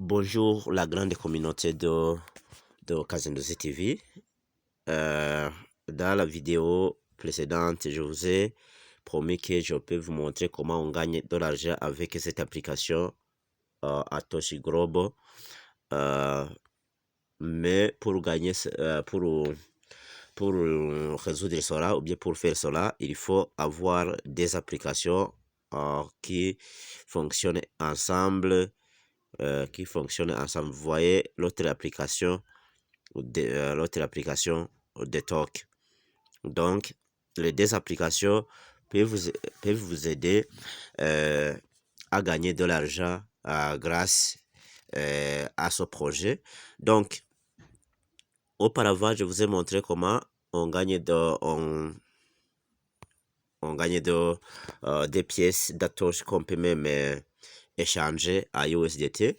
Bonjour la grande communauté de Kazendozi TV. Dans la vidéo précédente, je vous ai promis que je peux vous montrer comment on gagne de l'argent avec cette application Atoshi Globo. Mais pour gagner, pour résoudre cela ou bien pour faire cela, il faut avoir des applications qui fonctionnent ensemble. Vous voyez l'autre application de Talk. Donc, les deux applications peuvent vous aider à gagner de l'argent grâce à ce projet. Donc, auparavant, je vous ai montré comment on gagne des pièces d'Atoche qu'on peut même échanger à USDT.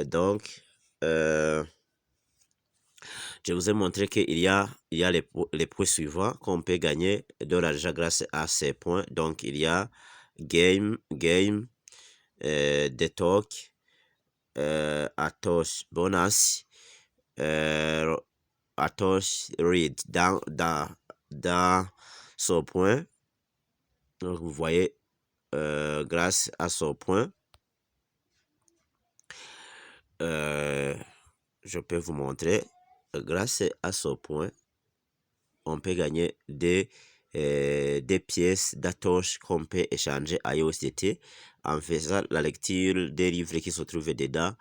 Donc, je vous ai montré qu'il y a les points suivants qu'on peut gagner de l'argent grâce à ces points. Donc, il y a game, Detalk, Atosh bonus, Atosh read dans ce point. Donc, vous voyez, grâce à ce point, je peux vous montrer, grâce à ce point, on peut gagner des pièces d'Atoche qu'on peut échanger à USDT en faisant la lecture des livres qui se trouvent dedans.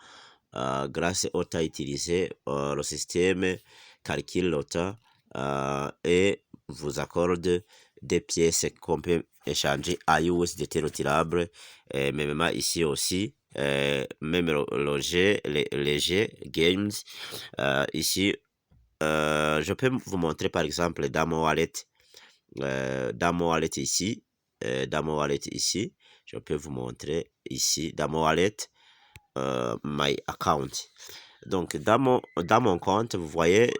Grâce au temps utilisé, le système calcule le temps et vous accorde des pièces qu'on peut échanger à USDT retirable. Même ici aussi, même les jeux games, ici, je peux vous montrer par exemple dans mon wallet, ici, je peux vous montrer ici dans mon wallet, my account. Donc dans mon compte, vous voyez,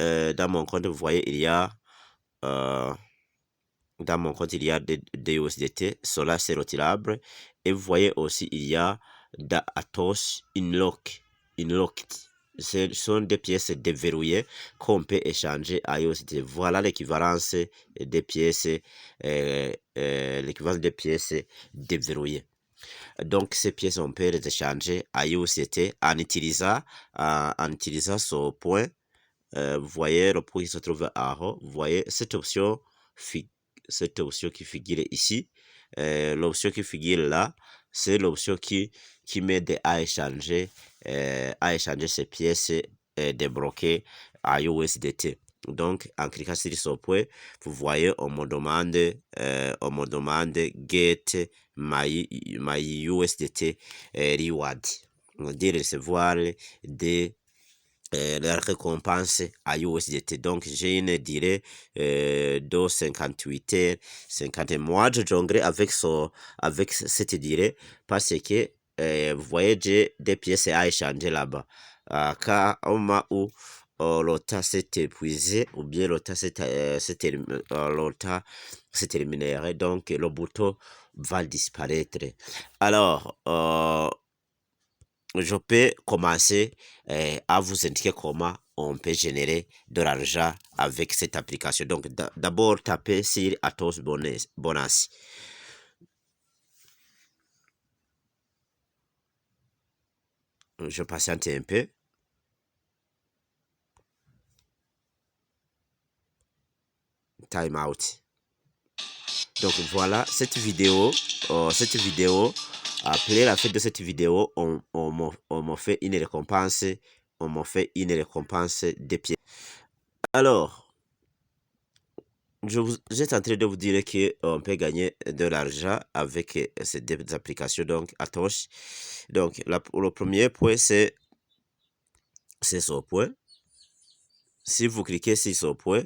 dans mon compte, vous voyez, il y a dans mon compte, il y a des USDT, cela c'est retirable, et vous voyez aussi il y a d'Atos Unlocked. Ce sont des pièces déverrouillées qu'on peut échanger à USDT. Voilà l'équivalence des pièces, déverrouillées. Donc ces pièces on peut les échanger à USDT en utilisant ce point. Vous voyez le point qui se trouve en haut. Vous voyez cette option qui figure ici. L'option qui figure là, c'est l'option qui m'aide à échanger ces pièces débloquées à USDT. Donc, en cliquant sur ce point, vous voyez, on me demande get my USDT reward. On dit recevoir des la récompense à USDT. Donc, j'ai une durée de 58 heures, 50 mois. Je jonglerai avec cette durée parce que vous voyez, j'ai des pièces à échanger là-bas. Car au moment où le temps s'est épuisé ou bien le temps s'est terminé, donc le bouton va disparaître. Alors, je peux commencer à vous indiquer comment on peut générer de l'argent avec cette application. Donc, d'abord, tapez sur Atos Bonus. Je patiente un peu. Time out. Donc, voilà, cette vidéo, après la fin de cette vidéo, on m'a fait une récompense. On m'a fait une récompense des pieds. Alors, j'étais en train de vous dire qu'on peut gagner de l'argent avec ces deux applications, donc Atosh. Donc, le premier point, c'est ce point. Si vous cliquez sur ce point,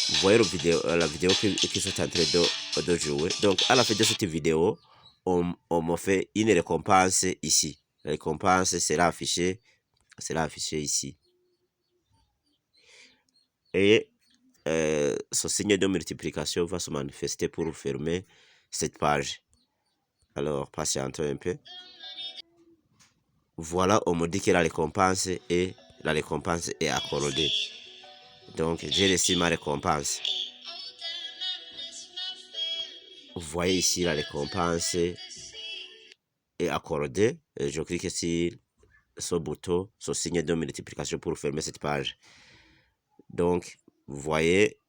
vous voyez la vidéo qui sont en train de jouer. Donc, à la fin de cette vidéo, on me fait une récompense ici. La récompense sera affichée ici. Et ce signe de multiplication va se manifester pour fermer cette page. Alors, patientons un peu. voilà, on me dit que la récompense est accordée. Donc, j'ai reçu ma récompense. Vous voyez ici, la récompense est accordée. Je clique sur ce bouton, ce signe de multiplication pour fermer cette page. Donc, vous voyez,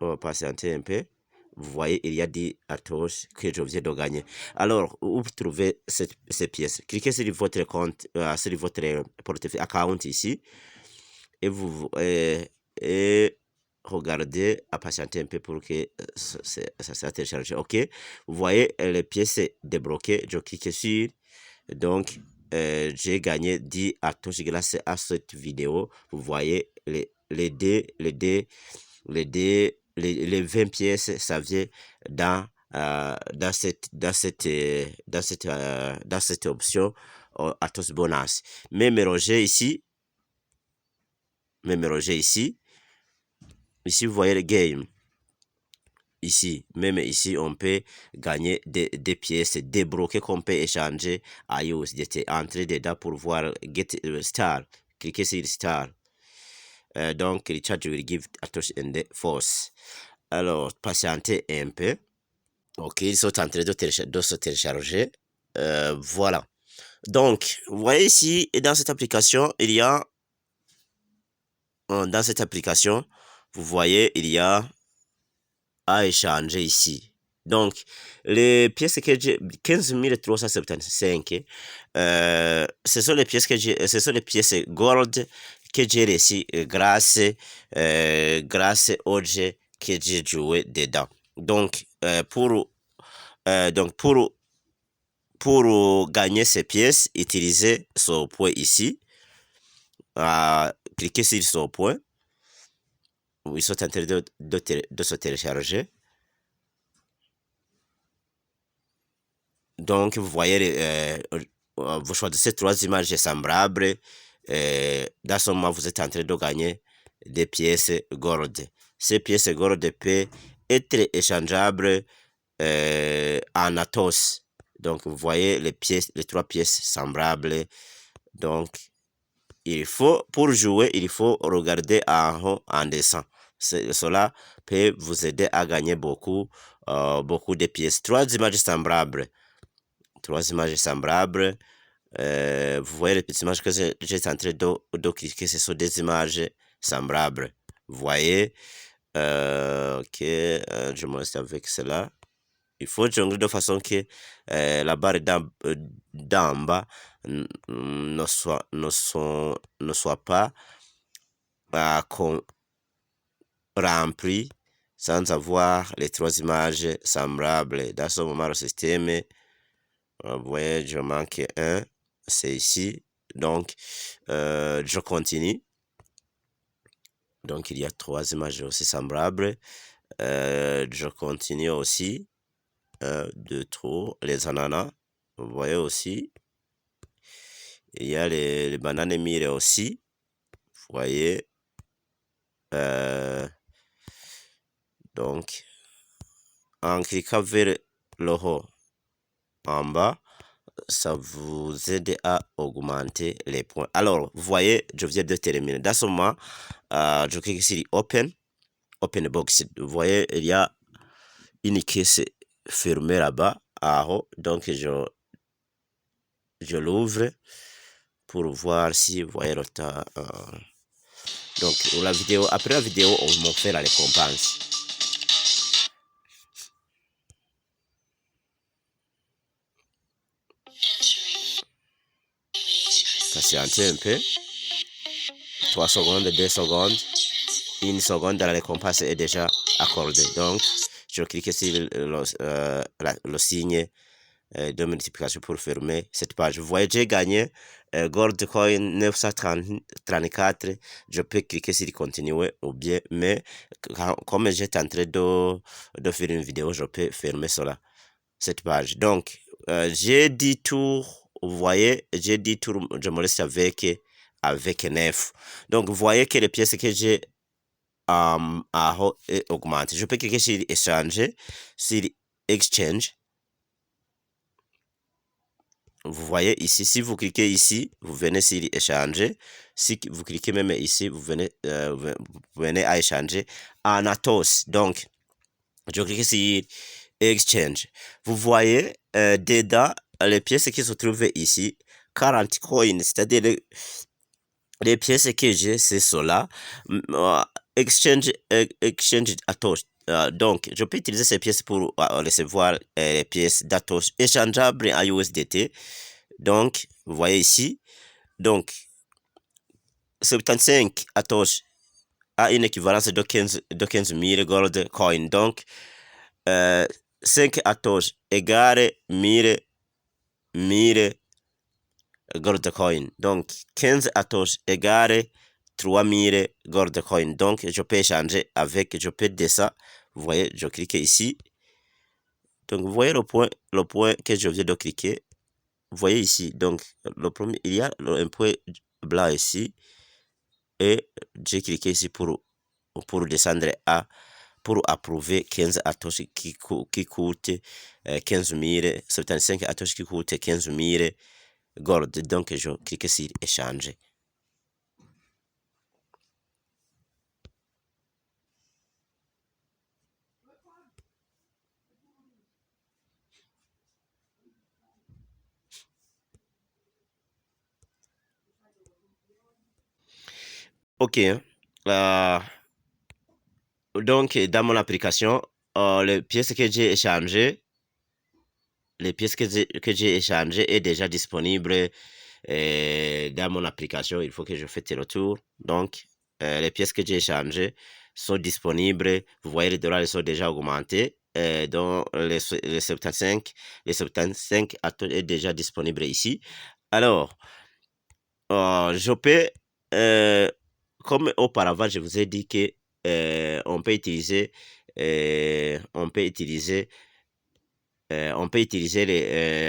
on va patienter un peu. Vous voyez, il y a 10 atoches que je viens de gagner. Alors, où vous trouvez ces pièces? Cliquez sur votre compte, sur votre portefeuille account ici, et vous regardez, à patienter un peu pour que ça soit téléchargé. Ok, vous voyez les pièces débloquées. Je clique sur, donc j'ai gagné 10 atoches grâce à cette vidéo. Vous voyez les 20 pièces, ça vient dans cette option Atos Bonus. Même Roger ici, ici vous voyez le game. Ici, même ici, on peut gagner des pièces débloquées qu'on peut échanger à USDT. Entrez dedans pour voir Get Star. Cliquez sur Star. Donc, Recharge will give Atosh and the Force. Alors, patientez un peu. Ok, ils sont en train de se télécharger. Voilà. Donc, vous voyez ici, dans cette application, il y a... Dans cette application, vous voyez, il y a à échanger ici. Donc, les pièces que j'ai, 15 375, ce sont les pièces gold que j'ai reçues grâce au jeu que j'ai joué dedans. Donc, pour gagner ces pièces, utilisez ce point ici. Cliquez sur ce point. Ils sont en train de se télécharger. Donc, vous voyez, vous choisissez 3 images semblables. Dans ce moment, vous êtes en train de gagner des pièces gold. Ces pièces gold peuvent être échangeables en Atos. Donc, vous voyez les 3 pièces semblables. Donc, pour jouer, il faut regarder en haut, en descend. Cela peut vous aider à gagner beaucoup de pièces. 3 images semblables. 3 images semblables. Vous voyez les petites images que j'ai en train de cliquer, ce sont des images semblables. Vous voyez, ok, je me reste avec cela. Il faut jongler de façon que la barre d'en bas ne soit pas remplie sans avoir les 3 images semblables. Dans ce moment, le système, vous voyez, je manque un, c'est ici. Donc, je continue. Donc, il y a 3 images aussi semblables. Je continue aussi. 1, 2, 3, les ananas. Vous voyez aussi. Il y a les bananes mûres aussi. Vous voyez. Donc, en cliquant vers le haut en bas, ça vous aide à augmenter les points. Alors, vous voyez, je viens de terminer. Dans ce moment, je clique sur Open Box. Vous voyez, il y a une caisse fermée là-bas en haut. Donc, je l'ouvre pour voir si vous voyez le temps. Donc, après la vidéo, on m'a fait la récompense. Patientez un peu. 3 secondes, 2 secondes, 1 seconde, la récompense est déjà accordée. Donc, je clique sur le signe de multiplication pour fermer cette page. Vous voyez, j'ai gagné Gold Coin 934. Je peux cliquer sur continuer ou bien, mais comme j'étais en train de faire une vidéo, je peux fermer cela, cette page. Donc, j'ai 10 tours. Vous voyez, j'ai 10 tours. Je me laisse avec 9. Donc, vous voyez que les pièces que j'ai augmentent. Je peux cliquer sur échanger, sur exchange. Vous voyez ici, si vous cliquez ici, vous venez sur échanger. Si vous cliquez même ici, vous venez à échanger en Atos. Donc, je clique sur Exchange. Vous voyez dedans les pièces qui se trouvent ici, 40 coins, c'est-à-dire les pièces que j'ai, c'est cela. Exchange Atos. Donc, je peux utiliser ces pièces pour recevoir les pièces d'Atos échangeables en USDT. Donc, vous voyez ici. Donc, 75 Atos a une équivalence de 15 000 gold coins. Donc, 5 Atos égale 1000 gold coin. Donc, 15 Atos égale 3000 gold coin. Donc, je peux échanger avec, je peux descendre. Vous voyez, je clique ici. Donc, vous voyez le point que je viens de cliquer. Vous voyez ici. Donc, le premier, il y a un point blanc ici. Et j'ai cliqué ici pour descendre pour approuver 15 Atos qui coûte 15 000, 75 Atos qui coûte 15 000 gold. Donc, je clique sur échanger. Ok. Donc, dans mon application, les pièces que j'ai échangées, est déjà disponible dans mon application. Il faut que je fasse le tour. Donc, les pièces que j'ai échangées sont disponibles. Vous voyez, les dollars sont déjà augmentés. Donc, les 75 est déjà disponible ici. Alors, je peux, comme auparavant, je vous ai dit que on peut utiliser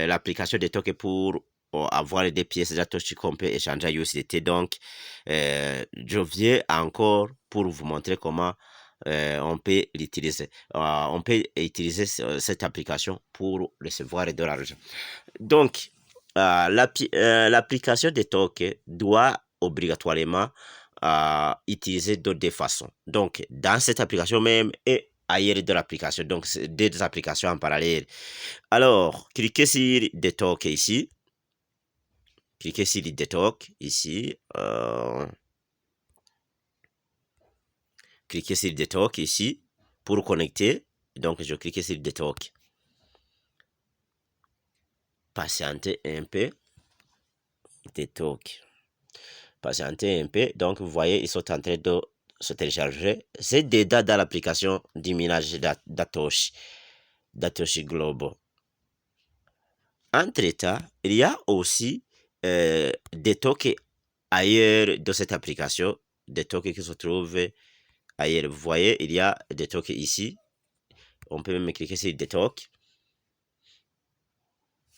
l'application de Toke pour avoir des pièces d'Atoshi qu'on peut échanger à USDT. Donc, je viens encore pour vous montrer comment on peut l'utiliser. On peut utiliser cette application pour recevoir de l'argent. Donc, l'application de Toke doit obligatoirement utiliser d'autres façons. Donc, dans cette application même et ailleurs de l'application. Donc, c'est deux applications en parallèle. Alors, cliquez sur Detox ici. Cliquez sur Detox ici. Cliquez sur Detox ici pour connecter. Donc, je clique sur Detox. Patientez un peu. Detox. Patientez un peu. Donc, vous voyez, ils sont en train de se télécharger. C'est déjà dans l'application du minage d'Atoshi Global. Entre-temps, il y a aussi des tokens ailleurs de cette application, des tokens qui se trouvent ailleurs. Vous voyez, il y a des tokens ici. On peut même cliquer sur des tokens.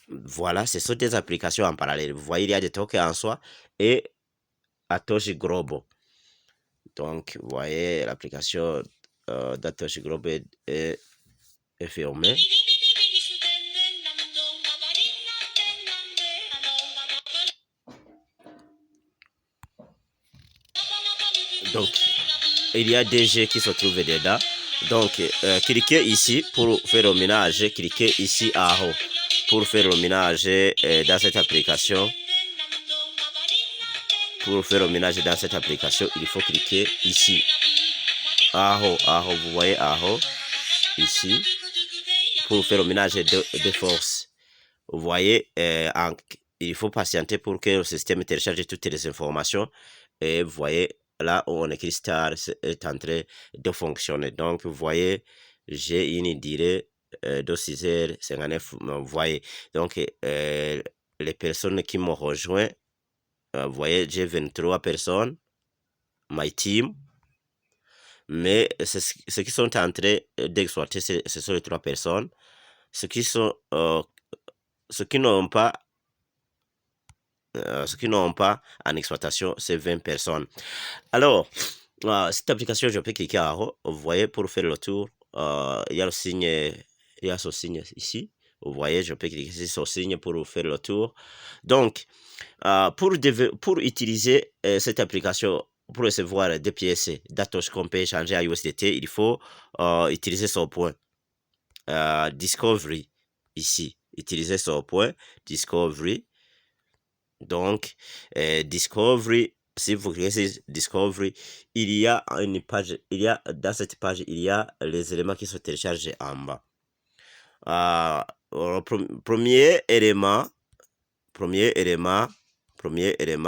Voilà, ce sont des applications en parallèle. Vous voyez, il y a des tokens en soi et Atoshi Global. Donc, vous voyez, l'application d'Atoshi Global est fermée. Donc, il y a des jeux qui se trouvent dedans. Donc, cliquez ici pour faire le ménage. Cliquez ici en haut pour faire le ménage dans cette application. Pour faire le ménage dans cette application, il faut cliquer ici. En haut, vous voyez en haut, ici, pour faire le ménage de force. Vous voyez, il faut patienter pour que le système télécharge toutes les informations. Et vous voyez, là où on écrit star est en train de fonctionner. Donc, vous voyez, j'ai une durée de 6h59. Vous voyez, donc, les personnes qui m'ont rejoint, vous voyez, j'ai 23 personnes, my team. Mais ceux qui sont en train d'exploiter, ce sont les 3 personnes. Ceux qui n'ont pas en exploitation, c'est 20 personnes. Alors, cette application, je peux cliquer en haut. Vous voyez, pour faire le tour, il y a ce signe ici. Vous voyez, je peux cliquer sur ce signe pour faire le tour. Donc, pour utiliser cette application, pour recevoir des pièces d'Atoche qu'on peut échanger à USDT, il faut utiliser son point Discovery ici. Utiliser son point Discovery. Donc, Discovery, si vous cliquez Discovery, il y a une page, dans cette page, il y a les éléments qui sont téléchargés en bas. Premier élément,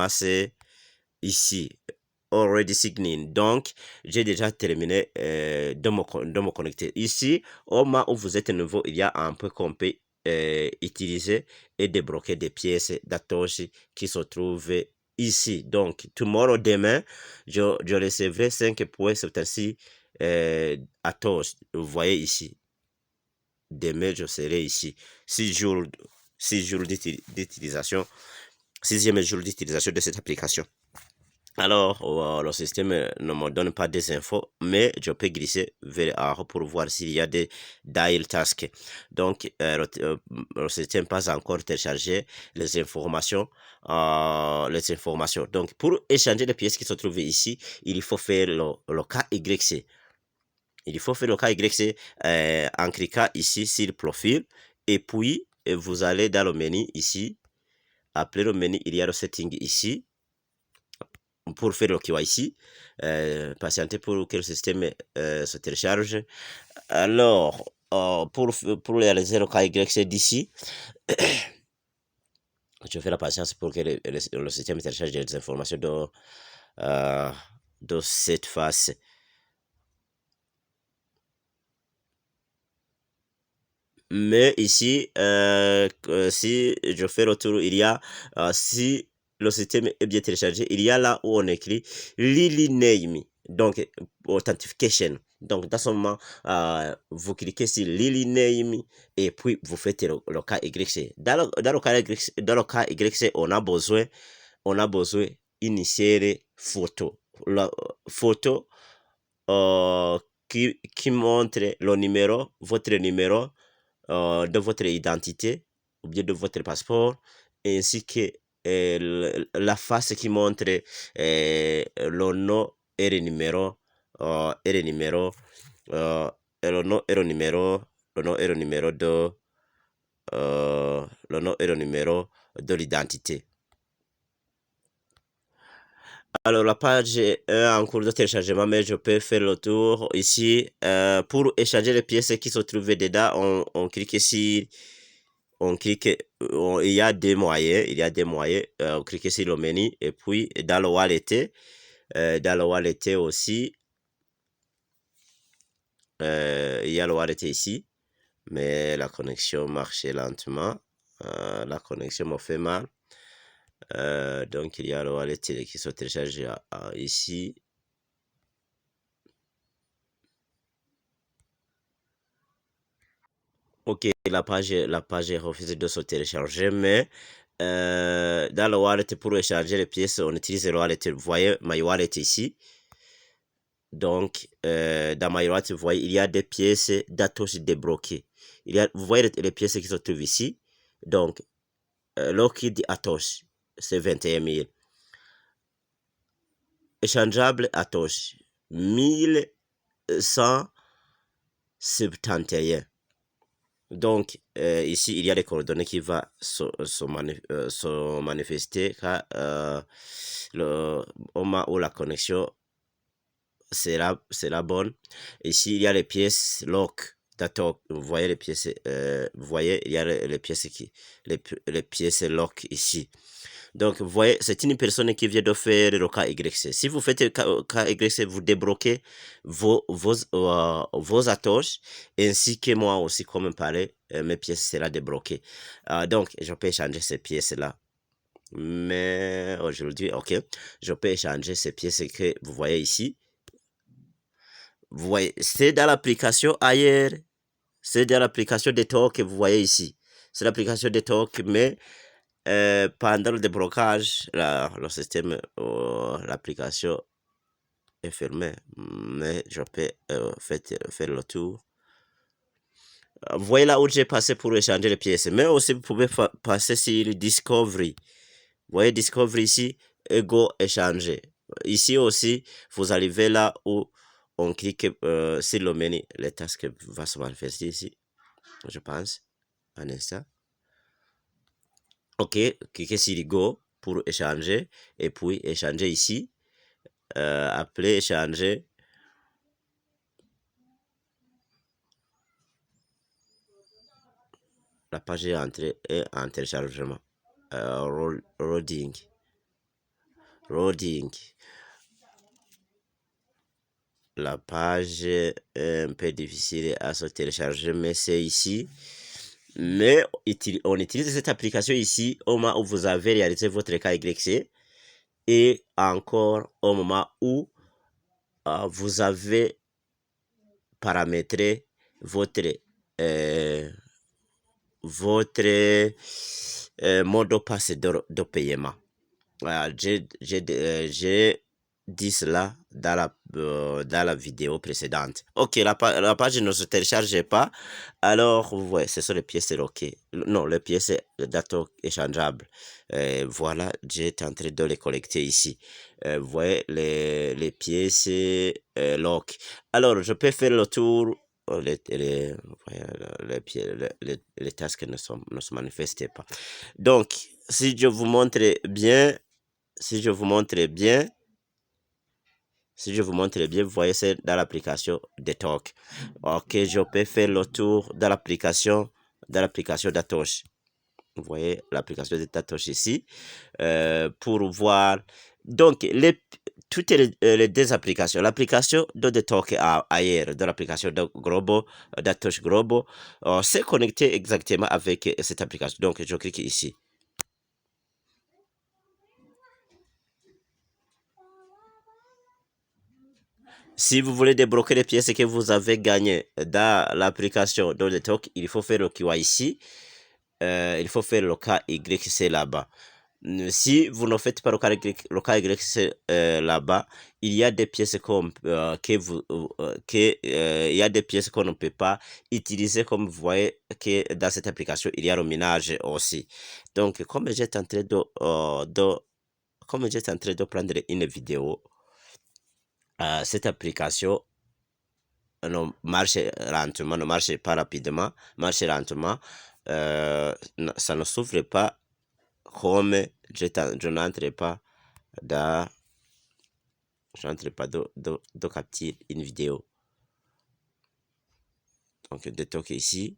c'est ici, already signing. Donc, j'ai déjà terminé de me connecter. Ici, au moment où vous êtes nouveau, il y a un peu qu'on peut utiliser et débloquer des pièces d'Atoshi qui se trouvent ici. Donc, demain, je recevrai 5,76 Atoshi. Vous voyez ici. Demain, je serai ici. 6 jours d'utilisation. 6e jour d'utilisation de cette application. Alors, le système ne me donne pas des infos, mais je peux glisser vers en haut pour voir s'il y a des dial tasks. Donc, le système pas encore téléchargé les informations. Donc, pour échanger les pièces qui se trouvent ici, il faut faire le KYC. Il faut faire le KYC en cliquant ici sur le profil. Et puis, vous allez dans le menu ici. Après le menu, il y a le setting ici. Pour faire le KYC, patienter pour que le système se télécharge. Alors, pour réaliser le KYC d'ici, je fais la patience pour que le système télécharge des informations de cette face. Mais ici, si je fais le tour, il y a, si le système est bien téléchargé, il y a là où on écrit Lily Name, donc authentification. Donc, dans ce moment, vous cliquez sur Lily Name et puis vous faites le cas YC. Dans le cas YC, on a besoin initier photo. La photo qui montre le numéro, votre numéro de votre identité ou bien de votre passeport, ainsi que la face qui montre le nom et le numéro le nom et le numéro de l'identité. Alors, la page est en cours de téléchargement, mais je peux faire le tour ici. Pour échanger les pièces qui se trouvent dedans, on clique ici. Il y a des moyens. On clique sur le menu et puis dans le wallet, aussi, il y a le wallet ici, mais la connexion marchait lentement. La connexion me fait mal. Donc, il y a le wallet qui se télécharge ici. Ok, la page est refusée de se télécharger, mais dans le wallet, pour échanger les pièces, on utilise le wallet. Vous voyez My Wallet ici. Donc, dans My Wallet, vous voyez, il y a des pièces d'Atoshi débloquées. Vous voyez les pièces qui se trouvent ici. Donc, Lockheed Atoshi, c'est 21 000. Échangeable Atoshi, 1171. Donc, ici, il y a des coordonnées qui vont se manifester au moment où la connexion sera bonne. Ici, il y a les pièces lock. Vous voyez les pièces, il y a les pièces les pièces lock ici. Donc, vous voyez, c'est une personne qui vient de faire le KYC. Si vous faites le KYC, vous débloquez vos atoches, ainsi que moi aussi, comme parler, mes pièces seront débloquées. Donc, je peux échanger ces pièces-là. Mais aujourd'hui, ok, je peux échanger ces pièces que vous voyez ici. Vous voyez, c'est dans l'application ailleurs. C'est dans l'application des talks que vous voyez ici. C'est l'application des talks, mais pendant le déblocage, le système, l'application est fermée, mais je peux faire le tour. Vous voyez là où j'ai passé pour échanger les pièces. Mais aussi, vous pouvez passer sur Discovery. Vous voyez Discovery ici, et go échanger. Ici aussi, vous arrivez là où on clique sur le menu. Les tasks va se manifester ici, je pense. Un instant. Ok, cliquez sur go pour échanger. Et puis échanger ici. Appeler échanger. La page est en téléchargement. Loading. La page est un peu difficile à se télécharger, mais c'est ici. Mais on utilise cette application ici au moment où vous avez réalisé votre KYC et encore au moment où vous avez paramétré votre mot de passe de paiement. J'ai dit cela dans la vidéo précédente. Ok, la page ne se télécharge pas. Alors, ouais, ce sont les pièces loquées. Non, les pièces d'atomes échangeables. Voilà, j'étais en train de les collecter ici. Vous voyez les pièces lock. Alors, je peux faire le tour. Les tasks ne se manifestaient pas. Donc, si je vous montre bien, vous voyez, c'est dans l'application de Talk. Ok, je peux faire le tour dans l'application d'Atoche. Vous voyez l'application de Tatoche ici. Pour voir. Donc, toutes les deux applications. L'application de Talk ailleurs, de l'application de Globo, d'Atoche Globo, c'est connecté exactement avec cette application. Donc, je clique ici. Si vous voulez débloquer les pièces que vous avez gagnées dans l'application de Talk, il faut faire le KYC. Il faut faire le KYC là-bas. Si vous ne faites pas le KYC là-bas, il y a des pièces il y a des pièces qu'on ne peut pas utiliser, comme vous voyez que dans cette application, il y a le minage aussi. Donc, comme j'étais en train de prendre une vidéo, cette application ne marche lentement, ne marche pas rapidement, marche lentement. Ça ne s'ouvre pas comme je n'entre pas de capturer une vidéo. Donc, de toque ici,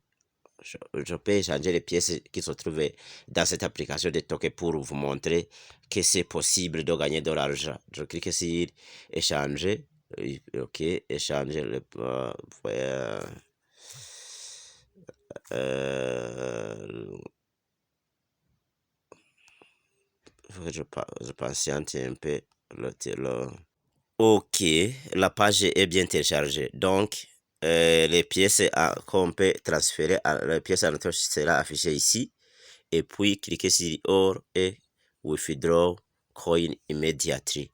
je peux échanger les pièces qui se trouvent dans cette application de toque pour vous montrer que c'est possible de gagner de l'argent. Je clique sur échanger. Ok, échanger le je patiente un peu ok, la page est bien téléchargée. Donc, les pièces qu'on peut transférer, les pièces à notre sera affichées ici. Et puis, cliquez sur Or et Withdraw Coin Immediately.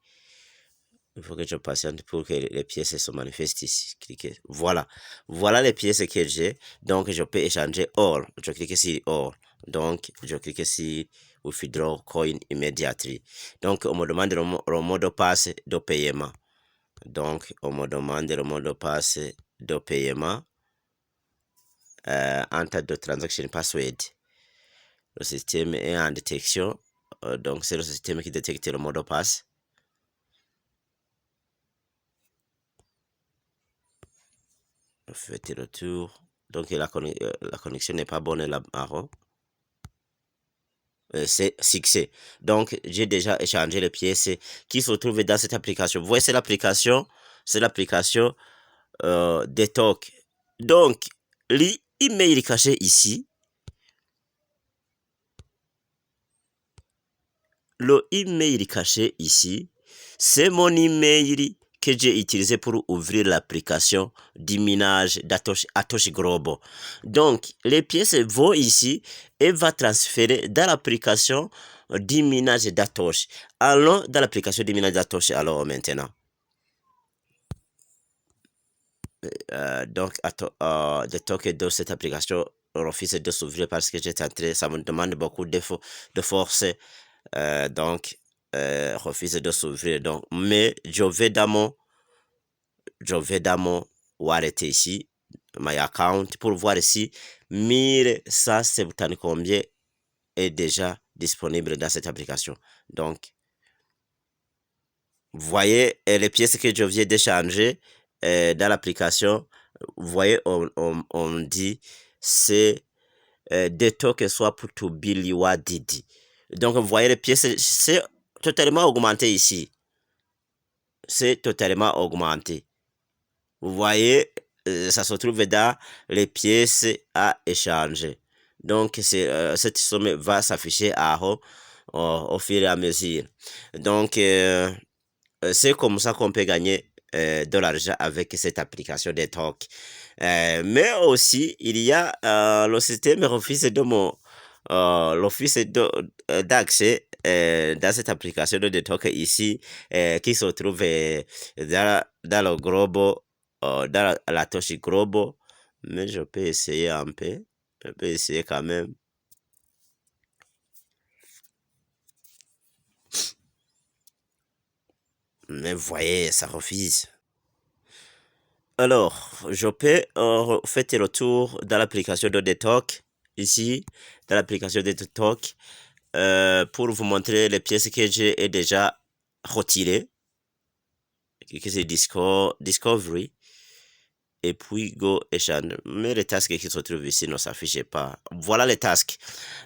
Il faut que je patiente pour que les pièces se manifestent ici. Cliquez. Voilà. Voilà les pièces que j'ai. Donc, je peux échanger Or. Je clique sur Or. Donc, je clique sur Withdraw Coin Immediately. Donc, on me demande le mot de passe de paiement. Donc, on me demande le mot de passe de paiement. Enter the transaction password. Le système est en détection. Donc, c'est le système qui détecte le mot de passe. Faites le tour. Donc, la connexion n'est pas bonne là-bas. C'est succès. Donc, j'ai déjà échangé les pièces qui se trouvent dans cette application. Vous voyez, c'est l'application de Talk. Donc, l'email caché ici, le email caché ici, c'est mon email que j'ai utilisé pour ouvrir l'application d'imminage d'Atoche Globo. Donc, les pièces vont ici et va transférer dans l'application d'imminage d'Atoche. Allons dans l'application d'imminage d'Atoche alors maintenant. donc, le token de cette application refuse de s'ouvrir parce que j'ai tenté, ça me demande beaucoup de force, donc, refuse de s'ouvrir. Donc, mais je vais dans mon wallet ici, my account, pour voir si 1170 combien est déjà disponible dans cette application. Donc, vous voyez les pièces que je viens d'échanger dans l'application. Vous voyez, on dit c'est des tokens soit pour to biliwa Didi. Donc, vous voyez les pièces, c'est totalement augmenté ici. C'est totalement augmenté. Vous voyez, ça se trouve dans les pièces à échanger. Donc, cette somme va s'afficher au fur et à mesure. Donc, c'est comme ça qu'on peut gagner de l'argent avec cette application des talks. Mais aussi, il y a le système refuse de l'office d'accès dans cette application de talk ici qui se trouve dans le globo, dans la touche globo. Mais je peux essayer un peu. Je peux essayer quand même. Mais vous voyez, ça refuse. Alors, je peux faire le tour dans l'application de Talk, ici, dans l'application de Talk, pour vous montrer les pièces que j'ai déjà retirées, que c'est Discovery, et puis Go Échange. Mais les tasks qui se trouvent ici ne s'affichent pas. Voilà les tasks.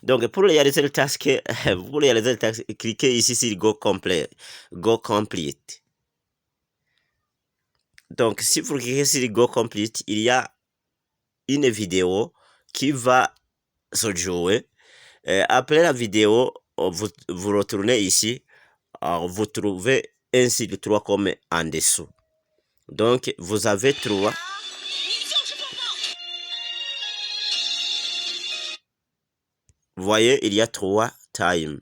Donc, pour réaliser le task, cliquez ici sur Go Complete. Donc, si vous cliquez sur Go Complete, il y a une vidéo qui va se jouer. Après la vidéo, vous retournez ici, vous trouvez un site 3 comme en dessous. Donc, vous avez 3. Vous voyez, il y a 3 times.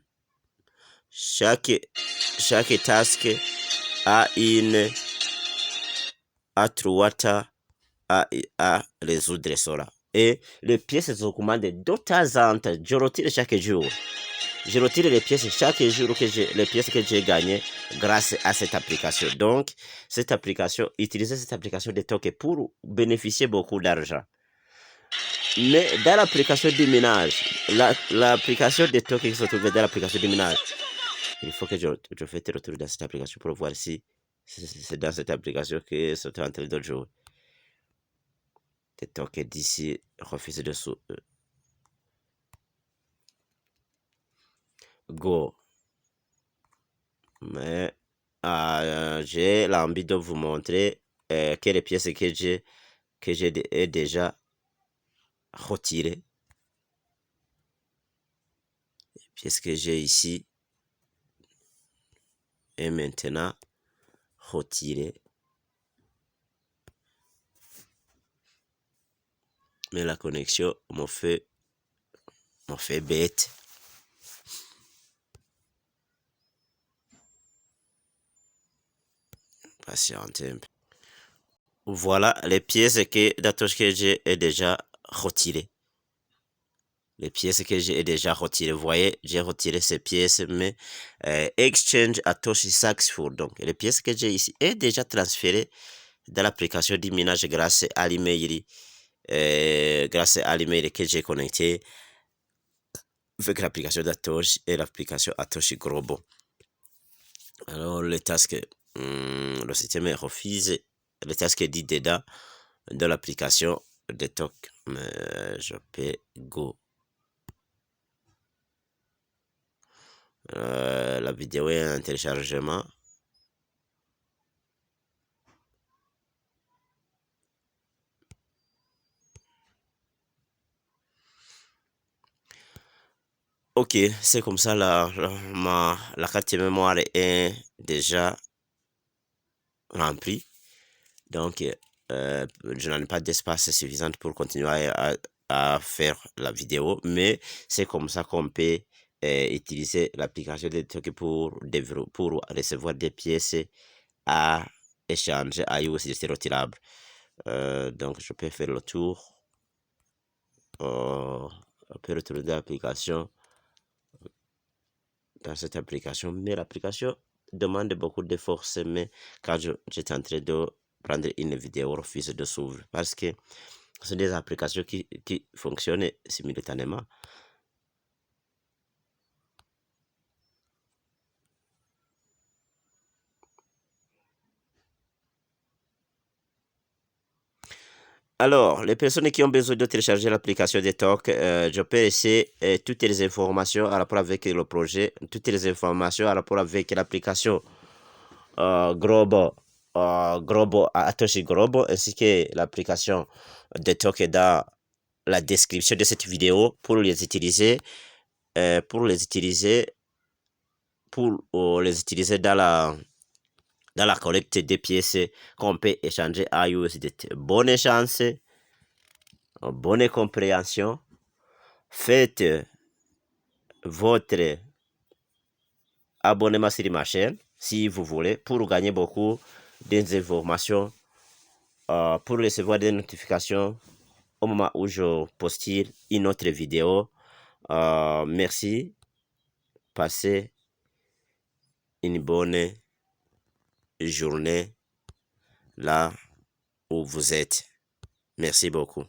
Chaque task a 3 temps à résoudre cela. Et les pièces se commandent de temps en temps. Je retire chaque jour. Je retire les pièces chaque jour les pièces que j'ai gagnées grâce à cette application. Donc, utilisez cette application de tokens pour bénéficier beaucoup d'argent. Mais dans l'application de minage, l'application de tokens qui se trouve dans l'application de minage, il faut que je fasse le retour dans cette application pour voir si c'est dans cette application que c'est en train de jouer. Les tokens d'ici refusent de Go. Mais j'ai l'envie de vous montrer que les pièces que j'ai déjà retirées. Les pièces que j'ai ici et maintenant retirées. Mais la connexion me fait bête. Patientez un peu. Voilà les pièces que j'ai déjà retirées. Les pièces que j'ai déjà retirées. Vous voyez, j'ai retiré ces pièces, mais Exchange Atoshi Successful. Donc, les pièces que j'ai ici est déjà transférées dans l'application du minage grâce à l'email. Que j'ai connecté avec l'application d'Atoshi et l'application Atoshi Global. Alors, le task, le système refuse le task dit dedans de l'application de TOC. Mais je peux go. La vidéo est en téléchargement. Ok, c'est comme ça, la carte mémoire est déjà remplie. Donc, je n'en ai pas d'espace suffisant pour continuer à faire la vidéo, mais c'est comme ça qu'on peut utiliser l'application de TOC pour recevoir des pièces à échanger à USDT retirable. Donc, je peux faire le tour. On peut retrouver l'application dans cette application, mais l'application demande beaucoup d'efforts. Mais quand j'étais en train de prendre une vidéo, refuse de s'ouvrir parce que ce sont des applications qui fonctionnent simultanément. Alors, les personnes qui ont besoin de télécharger l'application de Talk, je peux laisser toutes les informations à rapport avec le projet, toutes les informations à rapport avec l'application Globo, Atoshi Globo, ainsi que l'application de Talk dans la description de cette vidéo pour les utiliser, les utiliser dans la collecte des pièces qu'on peut échanger à USDT. Bonne chance, bonne compréhension. Faites votre abonnement sur ma chaîne si vous voulez pour gagner beaucoup d'informations, pour recevoir des notifications au moment où je poste une autre vidéo. Merci. Passez une bonne journée là où vous êtes. Merci beaucoup.